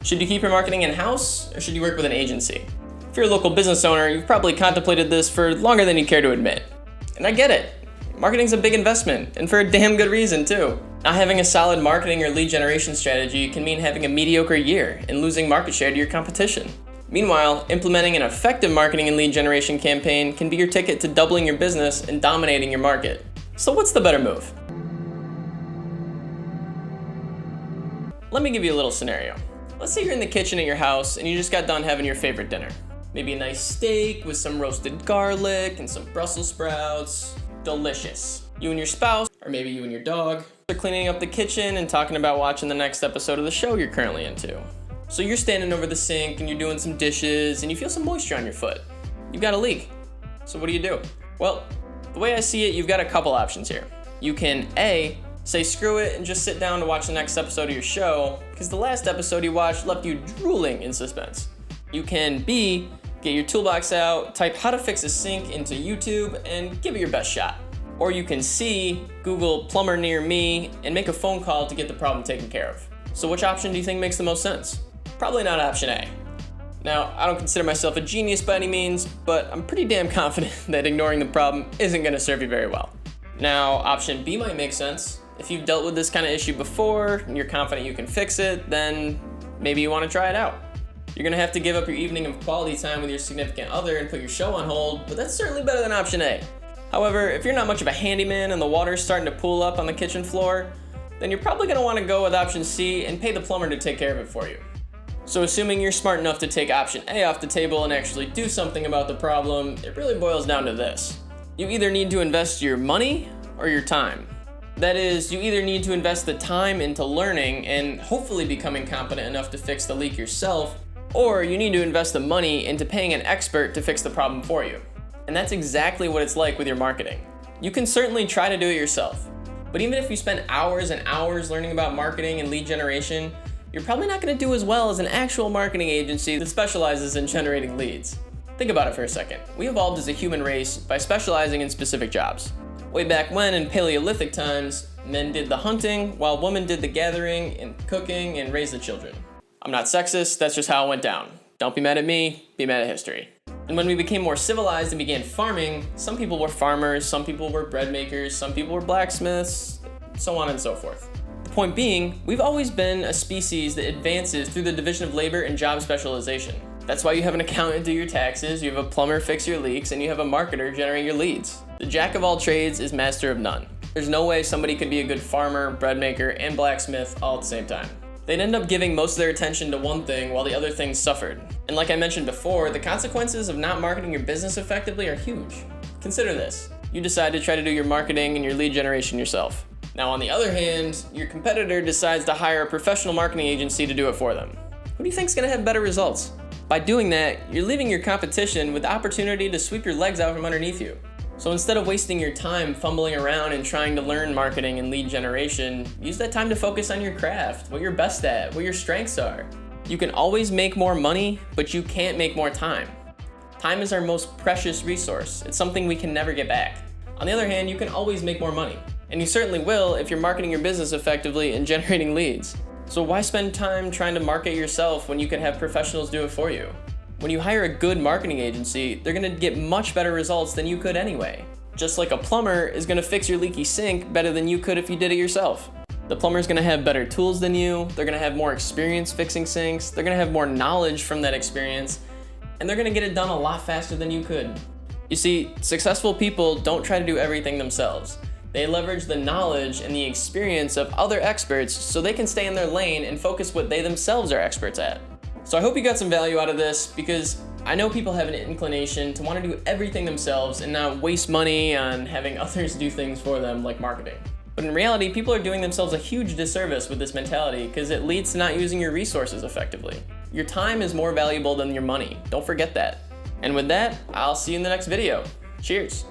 Should you keep your marketing in-house, or should you work with an agency? If you're a local business owner, you've probably contemplated this for longer than you care to admit. And I get it. Marketing's a big investment, and for a damn good reason too. Not having a solid marketing or lead generation strategy can mean having a mediocre year and losing market share to your competition. Meanwhile, implementing an effective marketing and lead generation campaign can be your ticket to doubling your business and dominating your market. So what's the better move? Let me give you a little scenario. Let's say you're in the kitchen at your house and you just got done having your favorite dinner. Maybe a nice steak with some roasted garlic and some Brussels sprouts. Delicious. You and your spouse, or maybe you and your dog, are cleaning up the kitchen and talking about watching the next episode of the show you're currently into. So you're standing over the sink and you're doing some dishes and you feel some moisture on your foot. You've got a leak. So what do? Well, the way I see it, you've got a couple options here. You can A, say screw it and just sit down to watch the next episode of your show, because the last episode you watched left you drooling in suspense. You can B, get your toolbox out, type how to fix a sink into YouTube, and give it your best shot. Or you can C, Google plumber near me, and make a phone call to get the problem taken care of. So which option do you think makes the most sense? Probably not option A. Now, I don't consider myself a genius by any means, but I'm pretty damn confident that ignoring the problem isn't going to serve you very well. Now, option B might make sense. If you've dealt with this kind of issue before and you're confident you can fix it, then maybe you want to try it out. You're going to have to give up your evening of quality time with your significant other and put your show on hold, but that's certainly better than option A. However, if you're not much of a handyman and the water's starting to pool up on the kitchen floor, then you're probably going to want to go with option C and pay the plumber to take care of it for you. So assuming you're smart enough to take option A off the table and actually do something about the problem, it really boils down to this. You either need to invest your money or your time. That is, you either need to invest the time into learning and hopefully becoming competent enough to fix the leak yourself, or you need to invest the money into paying an expert to fix the problem for you. And that's exactly what it's like with your marketing. You can certainly try to do it yourself, but even if you spend hours and hours learning about marketing and lead generation, you're probably not going to do as well as an actual marketing agency that specializes in generating leads. Think about it for a second. We evolved as a human race by specializing in specific jobs. Way back when, in Paleolithic times, men did the hunting while women did the gathering and cooking and raised the children. I'm not sexist, that's just how it went down. Don't be mad at me, be mad at history. And when we became more civilized and began farming, some people were farmers, some people were bread makers, some people were blacksmiths, so on and so forth. The point being, we've always been a species that advances through the division of labor and job specialization. That's why you have an accountant do your taxes, you have a plumber fix your leaks, and you have a marketer generate your leads. The jack of all trades is master of none. There's no way somebody could be a good farmer, bread maker, and blacksmith all at the same time. They'd end up giving most of their attention to one thing while the other things suffered. And like I mentioned before, the consequences of not marketing your business effectively are huge. Consider this. You decide to try to do your marketing and your lead generation yourself. Now on the other hand, your competitor decides to hire a professional marketing agency to do it for them. Who do you think is going to have better results? By doing that, you're leaving your competition with the opportunity to sweep your legs out from underneath you. So instead of wasting your time fumbling around and trying to learn marketing and lead generation, use that time to focus on your craft, what you're best at, what your strengths are. You can always make more money, but you can't make more time. Time is our most precious resource. It's something we can never get back. On the other hand, you can always make more money. And you certainly will if you're marketing your business effectively and generating leads. So why spend time trying to market yourself when you can have professionals do it for you? When you hire a good marketing agency, they're gonna get much better results than you could anyway. Just like a plumber is gonna fix your leaky sink better than you could if you did it yourself. The plumber's gonna have better tools than you, they're gonna have more experience fixing sinks, they're gonna have more knowledge from that experience, and they're gonna get it done a lot faster than you could. You see, successful people don't try to do everything themselves. They leverage the knowledge and the experience of other experts so they can stay in their lane and focus what they themselves are experts at. So I hope you got some value out of this, because I know people have an inclination to want to do everything themselves and not waste money on having others do things for them like marketing. But in reality, people are doing themselves a huge disservice with this mentality because it leads to not using your resources effectively. Your time is more valuable than your money. Don't forget that. And with that, I'll see you in the next video. Cheers.